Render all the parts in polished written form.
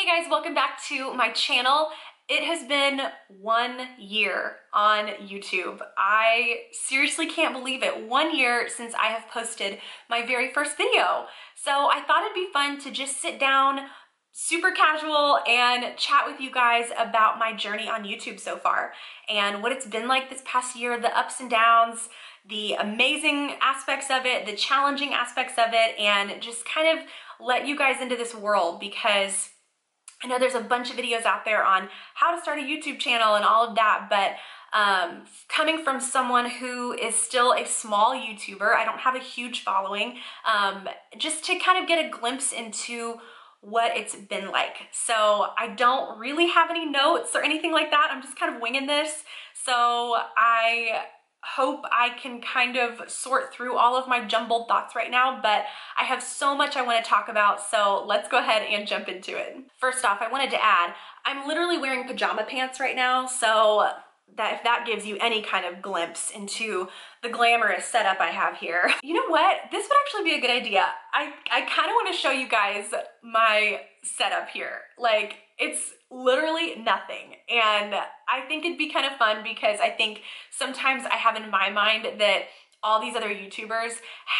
Hey guys, welcome back to my channel. It has been 1 year on YouTube. I seriously can't believe it. 1 year since I have posted my very first video. So I thought it'd be fun to just sit down, super casual, and chat with you guys about my journey on YouTube so far and what it's been like this past year, the ups and downs, the amazing aspects of it, the challenging aspects of it, and just kind of let you guys into this world, because I know there's a bunch of videos out there on how to start a YouTube channel and all of that, but coming from someone who is still a small YouTuber, I don't have a huge following, just to kind of get a glimpse into what it's been like. So I don't really have any notes or anything like that. I'm just kind of winging this. So I hope I can kind of sort through all of my jumbled thoughts right now, but I have so much I want to talk about, so let's go ahead and jump into it. First off, I wanted to add, I'm literally wearing pajama pants right now, so that if that gives you any kind of glimpse into the glamorous setup I have here. You know what? This would actually be a good idea. I kind of want to show you guys my setup here. Like, it's literally nothing. And I think it'd be kind of fun because I think sometimes I have in my mind that all these other YouTubers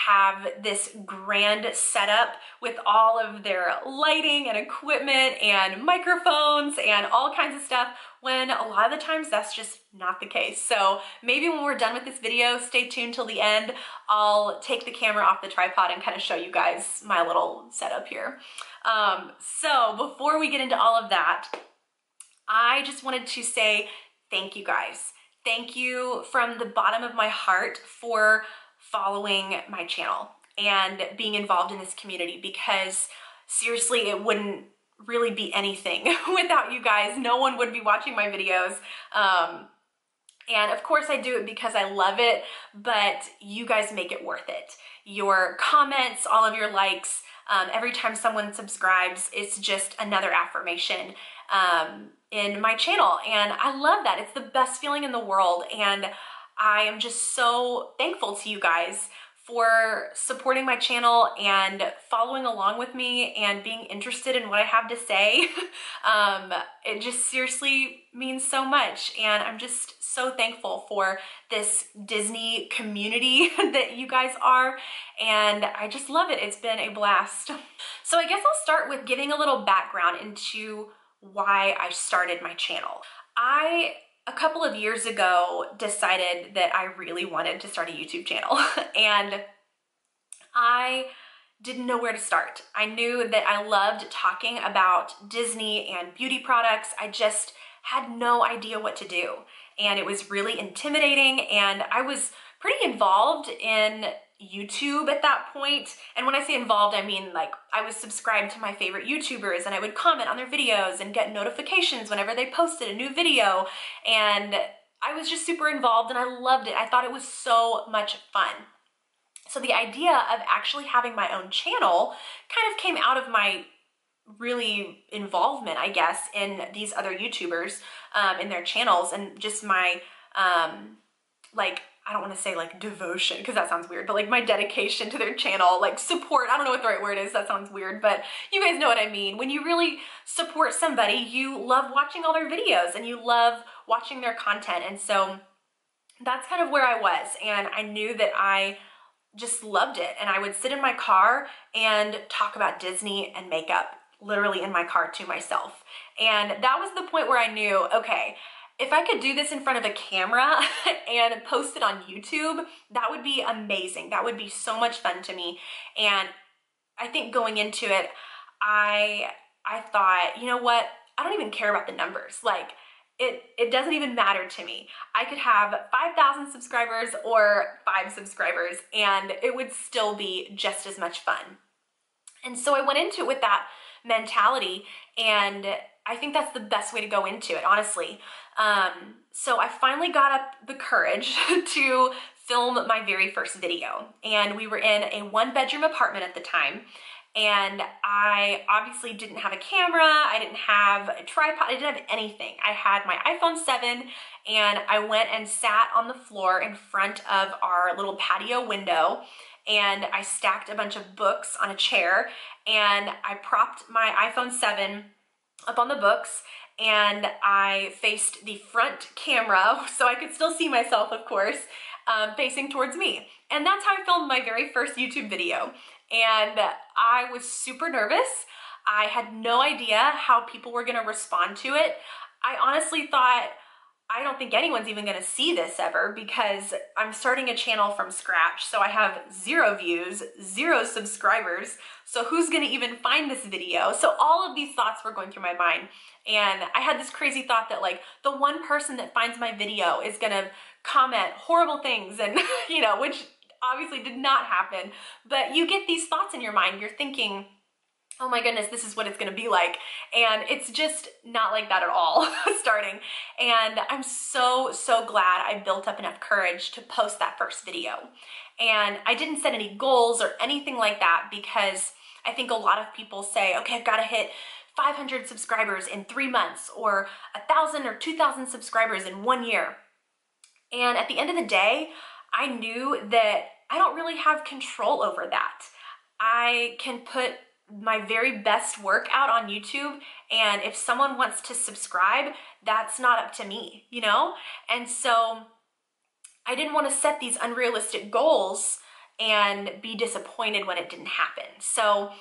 have this grand setup with all of their lighting and equipment and microphones and all kinds of stuff, when a lot of the times that's just not the case. So maybe when we're done with this video, stay tuned till the end. I'll take the camera off the tripod and kind of show you guys my little setup here. So before we get into all of that, I just wanted to say thank you guys. Thank you from the bottom of my heart for following my channel and being involved in this community, because seriously, it wouldn't really be anything without you guys. No one would be watching my videos. And of course I do it because I love it, but you guys make it worth it. Your comments, all of your likes, every time someone subscribes, it's just another affirmation in my channel. And I love that. It's the best feeling in the world. And I am just so thankful to you guys for supporting my channel and following along with me and being interested in what I have to say. It just seriously means so much. And I'm just so thankful for this Disney community that you guys are. And I just love it. It's been a blast. So I guess I'll start with giving a little background into why I started my channel. A couple of years ago, decided that I really wanted to start a YouTube channel, and I didn't know where to start. I knew that I loved talking about Disney and beauty products. I just had no idea what to do, and it was really intimidating, and I was pretty involved in YouTube at that point. And when I say involved, I mean like I was subscribed to my favorite YouTubers and I would comment on their videos and get notifications whenever they posted a new video. And I was just super involved and I loved it. I thought it was so much fun. So the idea of actually having my own channel kind of came out of my really involvement, I guess, in these other YouTubers, in their channels, and just my, like, I don't want to say like devotion, because that sounds weird, but like my dedication to their channel, like support. I don't know what the right word is. That sounds weird, but you guys know what I mean. When you really support somebody, you love watching all their videos and you love watching their content. And so that's kind of where I was. And I knew that I just loved it. And I would sit in my car and talk about Disney and makeup, literally in my car to myself. And that was the point where I knew, okay, if I could do this in front of a camera and post it on YouTube, that would be amazing. That would be so much fun to me. And I think going into it, I thought, you know what? I don't even care about the numbers. Like, it doesn't even matter to me. I could have 5,000 subscribers or 5 subscribers, and it would still be just as much fun. And so I went into it with that mentality, and I think that's the best way to go into it, honestly. So I finally got up the courage to film my very first video, and we were in a 1-bedroom apartment at the time, and I obviously didn't have a camera, I didn't have a tripod, I didn't have anything. I had my iPhone 7, and I went and sat on the floor in front of our little patio window, and I stacked a bunch of books on a chair, and I propped my iPhone 7 up on the books, and I faced the front camera so I could still see myself, of course, facing towards me. And that's how I filmed my very first YouTube video. And I was super nervous. I had no idea how people were gonna respond to it. I honestly thought, I don't think anyone's even gonna see this ever, because I'm starting a channel from scratch. So I have 0 views, 0 subscribers. So who's gonna even find this video? So all of these thoughts were going through my mind. And I had this crazy thought that like the one person that finds my video is gonna comment horrible things, and you know, which obviously did not happen. But you get these thoughts in your mind. You're thinking, oh my goodness, this is what it's gonna be like. And it's just not like that at all starting. And I'm so glad I built up enough courage to post that first video. And I didn't set any goals or anything like that, because I think a lot of people say, okay, I've gotta hit 500 subscribers in 3 months, or 1,000 or 2,000 subscribers in 1 year. And at the end of the day, I knew that I don't really have control over that. I can put my very best work out on YouTube, and if someone wants to subscribe, that's not up to me, you know? And so I didn't want to set these unrealistic goals and be disappointed when it didn't happen. So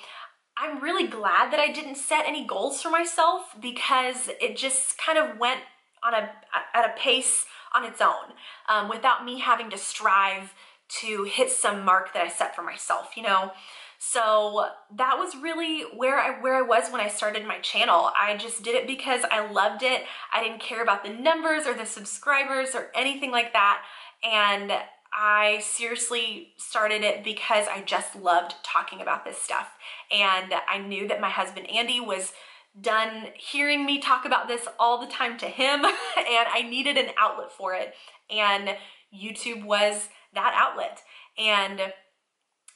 I'm really glad that I didn't set any goals for myself, because it just kind of went on at a pace on its own, without me having to strive to hit some mark that I set for myself, you know? So that was really where I was when I started my channel. I just did it because I loved it. I didn't care about the numbers or the subscribers or anything like that. And I seriously started it because I just loved talking about this stuff. And I knew that my husband, Andy, was done hearing me talk about this all the time to him, and I needed an outlet for it. And YouTube was that outlet. And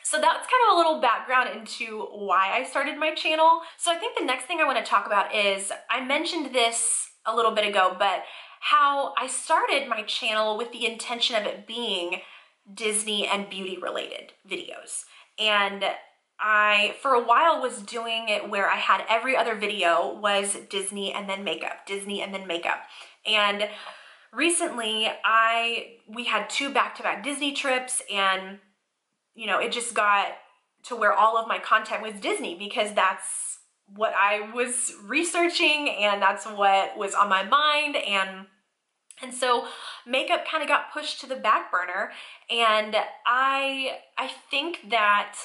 so that's kind of a little background into why I started my channel. So I think the next thing I want to talk about is, I mentioned this a little bit ago, but how I started my channel with the intention of it being Disney and beauty related videos. And I, for a while, was doing it where I had every other video was Disney and then makeup, Disney and then makeup. And recently we had 2 back-to-back Disney trips, and you know, it just got to where all of my content was Disney, because that's what I was researching and that's what was on my mind. And so makeup kind of got pushed to the back burner. And I think that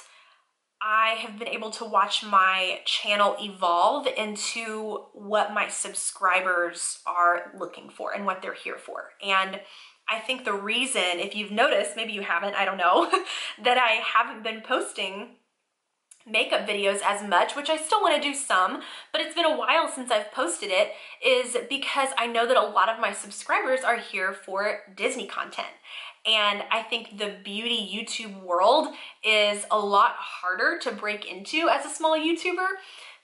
I have been able to watch my channel evolve into what my subscribers are looking for and what they're here for. And I think the reason, if you've noticed, maybe you haven't, I don't know, that I haven't been posting makeup videos as much, which I still want to do some, but it's been a while since I've posted it, is because I know that a lot of my subscribers are here for Disney content. And I think the beauty YouTube world is a lot harder to break into as a small YouTuber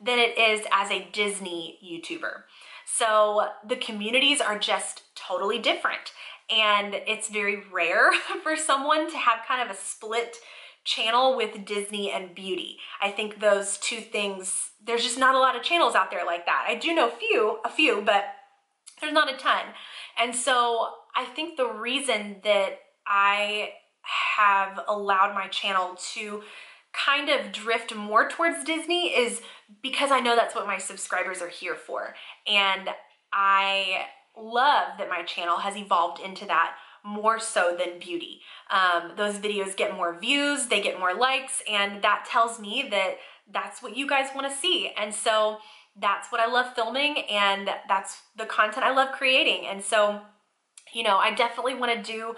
than it is as a Disney YouTuber. So the communities are just totally different. And it's very rare for someone to have kind of a split channel with Disney and beauty. I think those 2 things, there's just not a lot of channels out there like that. I do know a few, but there's not a ton. And so I think the reason that I have allowed my channel to kind of drift more towards Disney is because I know that's what my subscribers are here for. And I love that my channel has evolved into that more so than beauty. Those videos get more views, they get more likes, and that tells me that that's what you guys want to see. And so that's what I love filming, and that's the content I love creating. And so, you know, I definitely want to do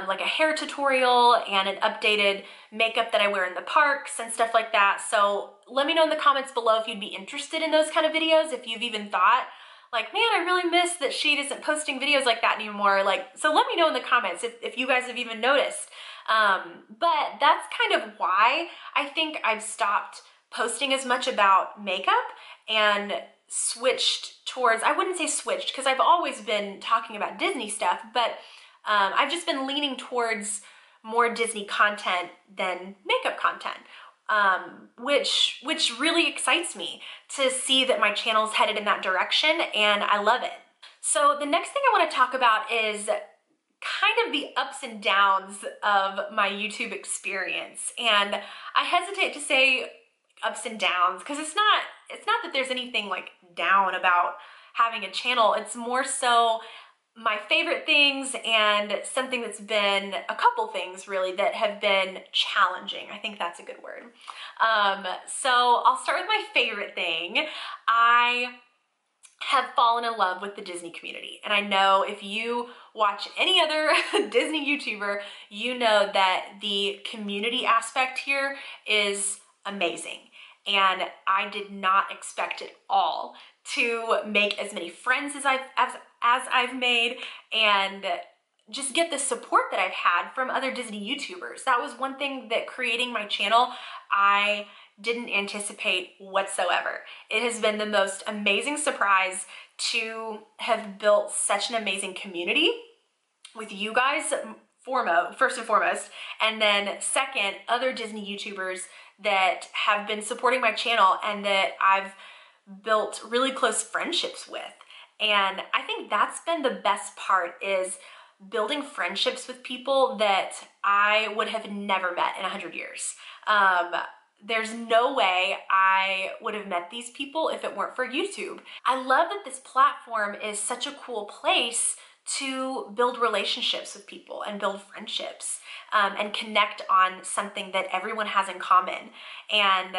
like a hair tutorial and an updated makeup that I wear in the parks and stuff like that. So let me know in the comments below if you'd be interested in those kind of videos, if you've even thought, like, man, I really miss that Sheet isn't posting videos like that anymore. Like, so let me know in the comments if you guys have even noticed. But that's kind of why I think I've stopped posting as much about makeup and switched towards, I wouldn't say switched, because I've always been talking about Disney stuff, but I've just been leaning towards more Disney content than makeup content. which really excites me to see that my channel is headed in that direction, and I love it. So the next thing I want to talk about is kind of the ups and downs of my YouTube experience. And I hesitate to say ups and downs because it's not that there's anything like down about having a channel. It's more so my favorite things and something that's been a couple things really that have been challenging. I think that's a good word. So I'll start with my favorite thing. I have fallen in love with the Disney community. And I know if you watch any other Disney YouTuber, you know that the community aspect here is amazing. And I did not expect at all to make as many friends as I've made and just get the support that I've had from other Disney YouTubers. That was one thing that creating my channel, I didn't anticipate whatsoever. It has been the most amazing surprise to have built such an amazing community with you guys first and foremost, and then second, other Disney YouTubers that have been supporting my channel and that I've built really close friendships with. And I think that's been the best part, is building friendships with people that I would have never met in 100 years. There's no way I would have met these people if it weren't for YouTube. I love that this platform is such a cool place to build relationships with people and build friendships and connect on something that everyone has in common. And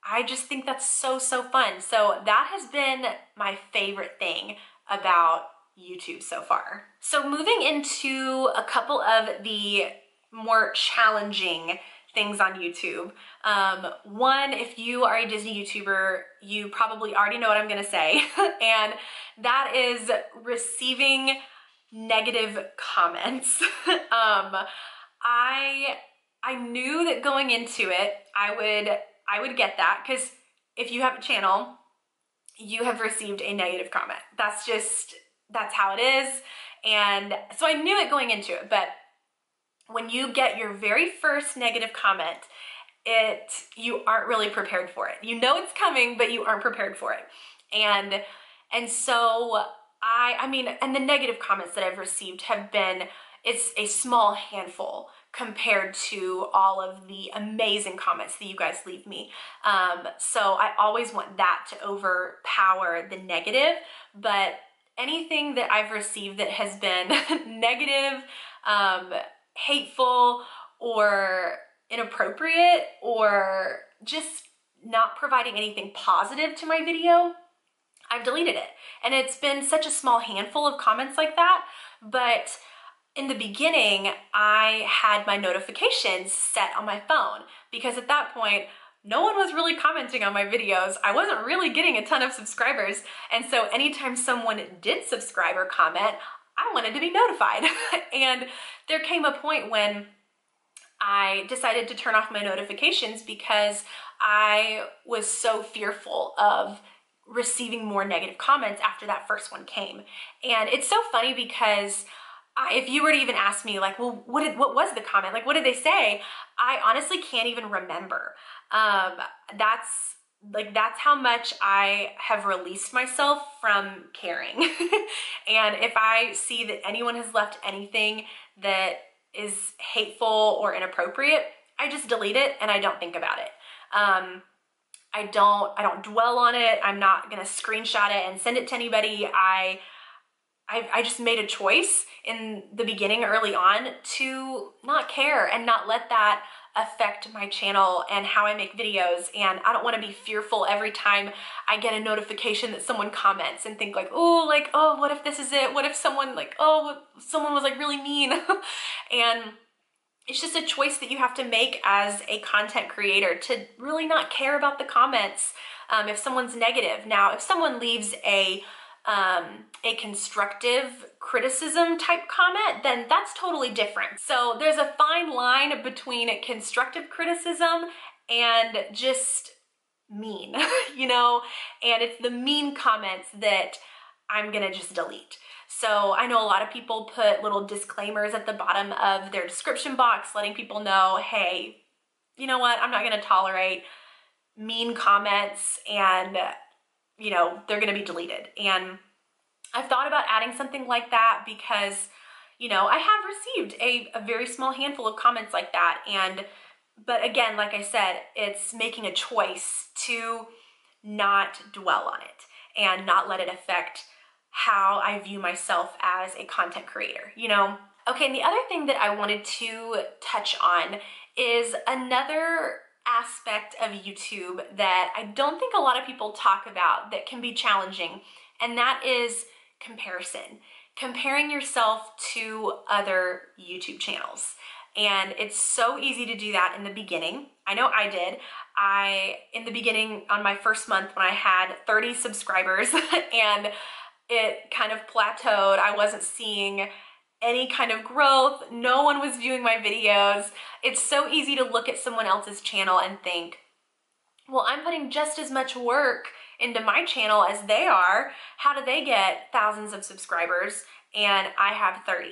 I just think that's so fun. So that has been my favorite thing about YouTube so far. So moving into a couple of the more challenging things on YouTube. One, if you are a Disney YouTuber, you probably already know what I'm gonna say, and that is receiving negative comments. I knew that going into it, I would get that, because if you have a channel, you have received a negative comment. That's how it is. And so I knew it going into it, but when you get your very first negative comment, you aren't really prepared for it. You know it's coming, but you aren't prepared for it. And so I mean, and the negative comments that I've received have been, it's a small handful compared to all of the amazing comments that you guys leave me. So I always want that to overpower the negative, but anything that I've received that has been negative, hateful, or inappropriate, or just not providing anything positive to my video, I've deleted it. And it's been such a small handful of comments like that, but in the beginning, I had my notifications set on my phone, because at that point, no one was really commenting on my videos. I wasn't really getting a ton of subscribers. And so anytime someone did subscribe or comment, I wanted to be notified. And there came a point when I decided to turn off my notifications because I was so fearful of receiving more negative comments after that first one came. And it's so funny because if you were to even ask me, like, well, what was the comment? Like, what did they say? I honestly can't even remember. That's how much I have released myself from caring. And if I see that anyone has left anything that is hateful or inappropriate, I just delete it and I don't think about it. I don't dwell on it. I'm not gonna screenshot it and send it to anybody. I just made a choice in the beginning, early on, to not care and not let that affect my channel and how I make videos. And I don't want to be fearful every time I get a notification that someone comments and think like, oh, what if this is it? What if someone someone was like really mean? And it's just a choice that you have to make as a content creator to really not care about the comments if someone's negative. Now, if someone leaves a constructive criticism type comment, then that's totally different. So there's a fine line between constructive criticism and just mean, you know, and it's the mean comments that I'm gonna just delete. So I know a lot of people put little disclaimers at the bottom of their description box letting people know, hey, you know what, I'm not gonna tolerate mean comments, and they're gonna be deleted. And I've thought about adding something like that because, I have received a very small handful of comments like that. But again, like I said, it's making a choice to not dwell on it and not let it affect how I view myself as a content creator, Okay, and the other thing that I wanted to touch on is another aspect of YouTube that I don't think a lot of people talk about that can be challenging, and that is comparison. Comparing yourself to other YouTube channels. And it's so easy to do that in the beginning. I know I did. In the beginning, on my first month when I had 30 subscribers and it kind of plateaued, I wasn't seeing any kind of growth. No one was viewing my videos. It's so easy to look at someone else's channel and think, well, I'm putting just as much work into my channel as they are. How do they get thousands of subscribers and I have 30?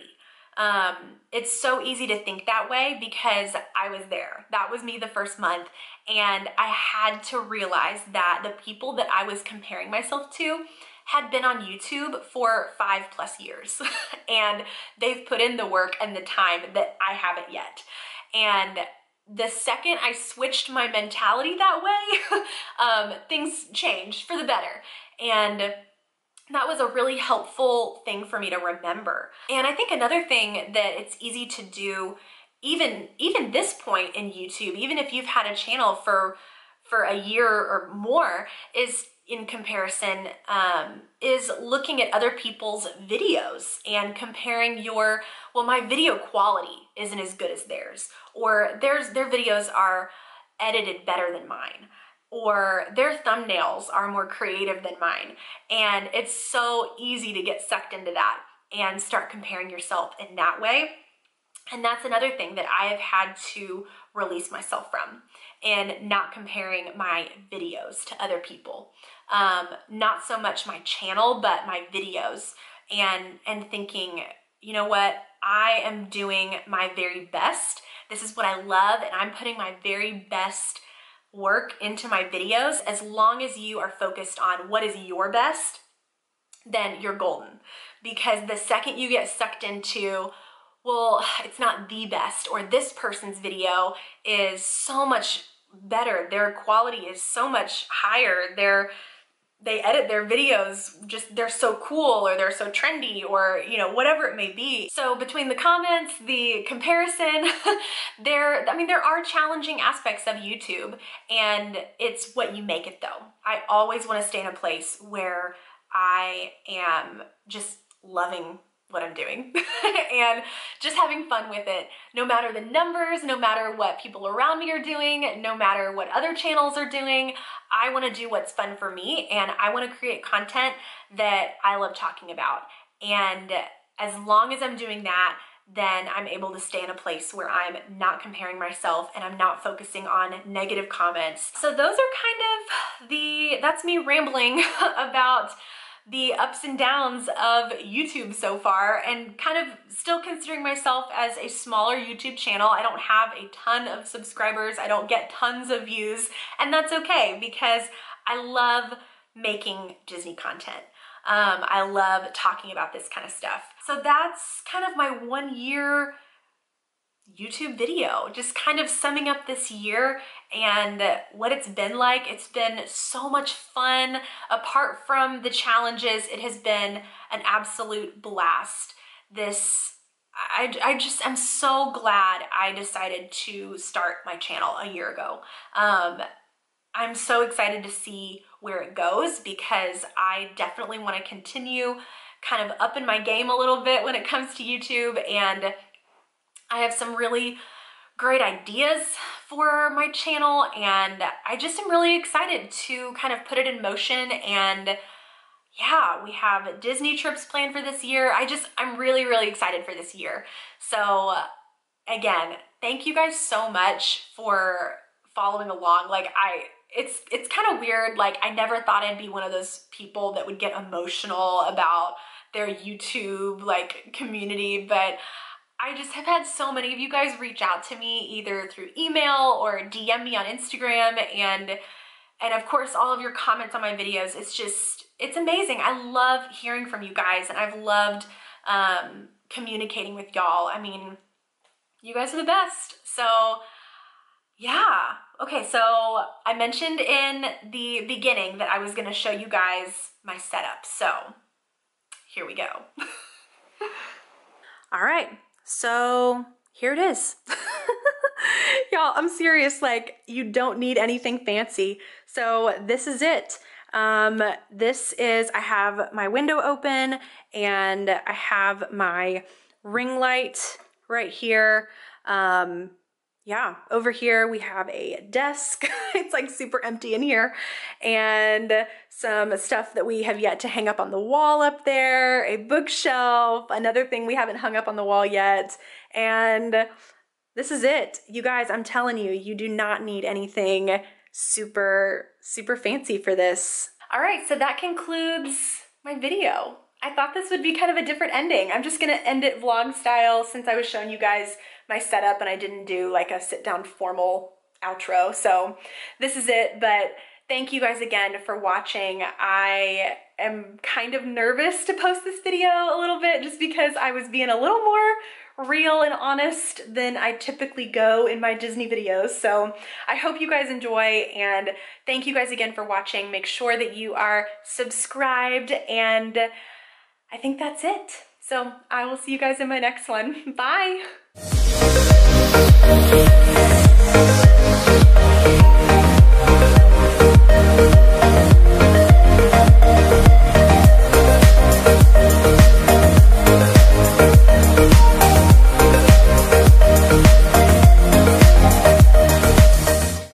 It's so easy to think that way because I was there. That was me the first month, and I had to realize that the people that I was comparing myself to had been on YouTube for 5+ years and they've put in the work and the time that I haven't yet. And the second I switched my mentality that way, things changed for the better. And that was a really helpful thing for me to remember. And I think another thing that it's easy to do, even this point in YouTube, even if you've had a channel for a year or more, is in comparison, is looking at other people's videos and comparing my video quality isn't as good as theirs, or their videos are edited better than mine, or their thumbnails are more creative than mine. And it's so easy to get sucked into that and start comparing yourself in that way. And that's another thing that I have had to release myself from, and not comparing my videos to other people. Not so much my channel, but my videos, and thinking, you know what, I am doing my very best. This is what I love, and I'm putting my very best work into my videos. As long as you are focused on what is your best, then you're golden. Because the second you get sucked into, well, it's not the best, or this person's video is so much better, their quality is so much higher, they edit their videos, they're so cool, or they're so trendy, or whatever it may be. So between the comments, the comparison, there are challenging aspects of YouTube, and it's what you make it though. I always want to stay in a place where I am just loving what I'm doing and just having fun with it, no matter the numbers, no matter what people around me are doing, no matter what other channels are doing. I want to do what's fun for me, and I want to create content that I love talking about. And as long as I'm doing that, then I'm able to stay in a place where I'm not comparing myself and I'm not focusing on negative comments. So those are kind of that's me rambling about the ups and downs of YouTube so far, and kind of still considering myself as a smaller YouTube channel. I don't have a ton of subscribers, I don't get tons of views, and that's okay because I love making Disney content. I love talking about this kind of stuff. So that's kind of my 1 year YouTube video, just kind of summing up this year and what it's been like. It's been so much fun. Apart from the challenges, it has been an absolute blast. I'm so glad I decided to start my channel a year ago. I'm so excited to see where it goes, because I definitely want to continue kind of upping my game a little bit when it comes to YouTube, and I have some really great ideas for my channel, and I just am really excited to kind of put it in motion. And yeah, we have Disney trips planned for this year. I'm really, really excited for this year. So again, thank you guys so much for following along. It's kind of weird. I never thought I'd be one of those people that would get emotional about their YouTube community, but I just have had so many of you guys reach out to me either through email or DM me on Instagram, and of course all of your comments on my videos. It's amazing. I love hearing from you guys, and I've loved communicating with y'all. I mean, you guys are the best. So yeah. Okay, so I mentioned in the beginning that I was gonna show you guys my setup. So here we go. All right, so here it is. Y'all, I'm serious, like, you don't need anything fancy. So this is it. I have my window open, and I have my ring light right here. Yeah, over here we have a desk. It's like super empty in here, and some stuff that we have yet to hang up on the wall up there, a bookshelf, another thing we haven't hung up on the wall yet, and this is it. You guys, I'm telling you, you do not need anything super fancy for this. All right, so that concludes my video. I thought this would be kind of a different ending. I'm just gonna end it vlog style since I was showing you guys my setup and I didn't do like a sit down formal outro. So this is it, but thank you guys again for watching. I am kind of nervous to post this video a little bit just because I was being a little more real and honest than I typically go in my Disney videos. So I hope you guys enjoy, and thank you guys again for watching. Make sure that you are subscribed, and I think that's it. So I will see you guys in my next one. Bye.